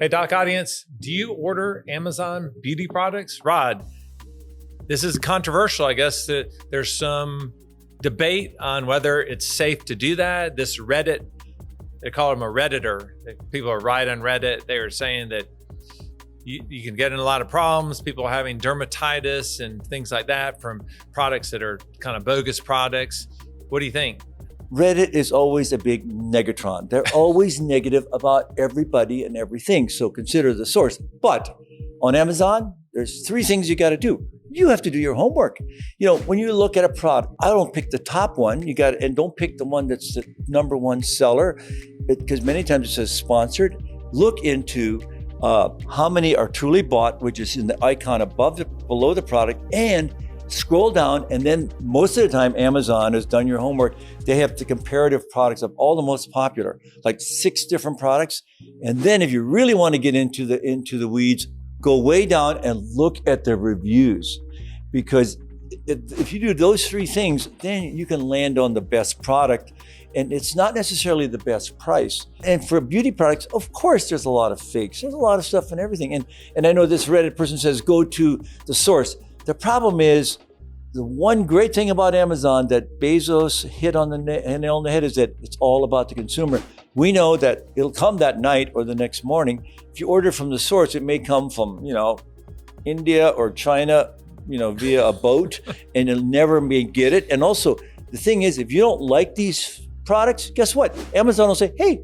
Hey, Doc audience, do you order Amazon beauty products? Rod, this is controversial. I guess that there's some debate on whether it's safe to do that. This Reddit, they call him a Redditor. People are right on Reddit. They are saying that you can get in a lot of problems. People are having dermatitis and things like that from products that are kind of bogus products. What do you think? Reddit is always a big negatron. They're always negative about everybody and everything. So consider the source. But on Amazon, there's 3 things you got to do. You have to do your homework. You know, when you look at a product, I don't pick the top one. And don't pick the one that's the number 1 seller, because many times it says sponsored. Look into how many are truly bought, which is in the icon below the product, and scroll down, and then most of the time Amazon has done your homework. They have the comparative products of all the most popular, like 6 different products. And then if you really want to get into the weeds, go way down and look at the reviews. Because if you do those 3 things, then you can land on the best product. And it's not necessarily the best price. And for beauty products, of course, there's a lot of fakes. There's a lot of stuff and everything. And I know this Reddit person says, go to the source. The problem is, the one great thing about Amazon that Bezos hit on the nail on the head is that it's all about the consumer. We know that it'll come that night or the next morning. If you order from the source, it may come from, India or China, via a boat, and you'll never may get it. And also, the thing is, if you don't like these products, guess what? Amazon will say, hey,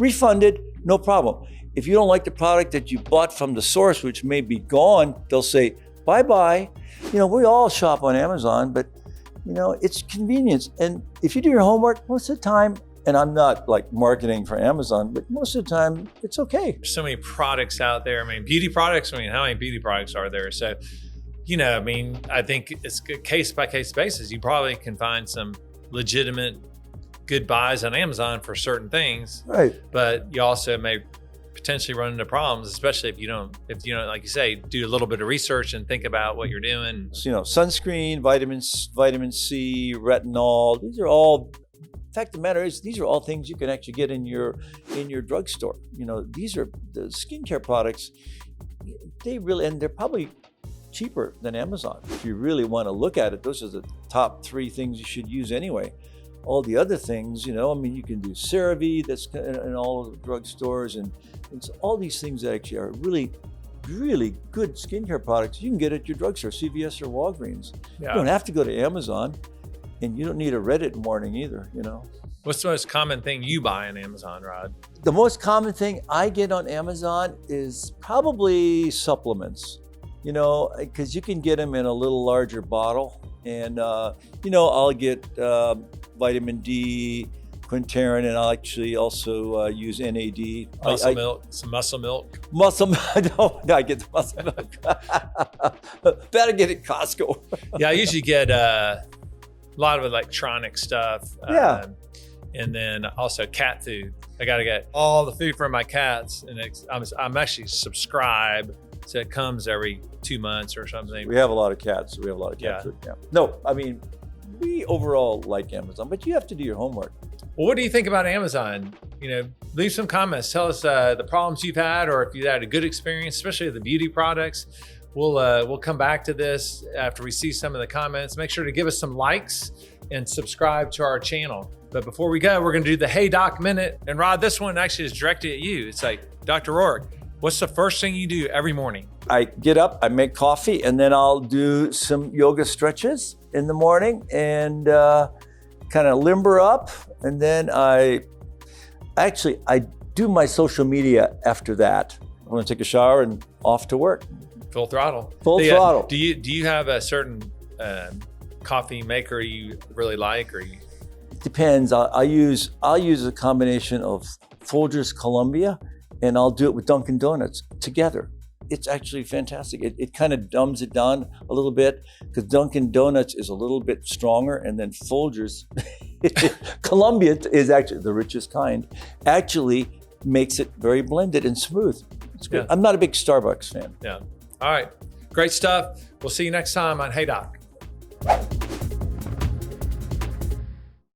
refunded, no problem. If you don't like the product that you bought from the source, which may be gone, they'll say, bye-bye. We all shop on Amazon, but, it's convenience. And if you do your homework, most of the time, and I'm not like marketing for Amazon, but most of the time, it's okay. There's so many products out there. Beauty products, how many beauty products are there? So, I think it's a case-by-case basis. You probably can find some legitimate good buys on Amazon for certain things. Right. But you also may potentially run into problems, especially if you don't, like you say, do a little bit of research and think about what you're doing. Sunscreen, vitamin C, retinol, these are all, the fact of the matter is, these are all things you can actually get in your drugstore. These are the skincare products. And they're probably cheaper than Amazon. If you really want to look at it, those are the top 3 things you should use anyway. All the other things, you can do CeraVe, that's in all of the drugstores, and it's all these things that actually are really, really good skincare products you can get at your drugstore, CVS or Walgreens. Yeah. You don't have to go to Amazon, and you don't need a Reddit warning either, What's the most common thing you buy on Amazon, Rod? The most common thing I get on Amazon is probably supplements, because you can get them in a little larger bottle. And, I'll get vitamin D, Quintarin, and I'll actually also use NAD. Some muscle milk. No, I get the muscle milk. Better get it at Costco. Yeah, I usually get a lot of electronic stuff. Yeah. And then also cat food. I got to get all the food for my cats. And I'm actually subscribed. So it comes every 2 months or something. We have a lot of cats. So we have a lot of cat food. Yeah. No, we overall like Amazon, but you have to do your homework. Well, what do you think about Amazon? Leave some comments. Tell us the problems you've had, or if you had a good experience, especially with the beauty products. We'll come back to this after we see some of the comments. Make sure to give us some likes and subscribe to our channel. But before we go, we're going to do the Hey Doc Minute. And Rod, this one actually is directed at you. It's like, Dr. Roark, what's the first thing you do every morning? I get up, I make coffee, and then I'll do some yoga stretches in the morning and kind of limber up. And then I do my social media after that. I'm going to take a shower and off to work. Full throttle. Throttle. Do you have a certain coffee maker you really like, or you? It depends. I'll use a combination of Folgers Columbia, and I'll do it with Dunkin' Donuts together. It's actually fantastic. It kind of dumbs it down a little bit, because Dunkin' Donuts is a little bit stronger, and then Folgers, Columbia is actually the richest kind, actually makes it very blended and smooth. It's good. Yeah. I'm not a big Starbucks fan. Yeah. All right. Great stuff. We'll see you next time on Hey Doc.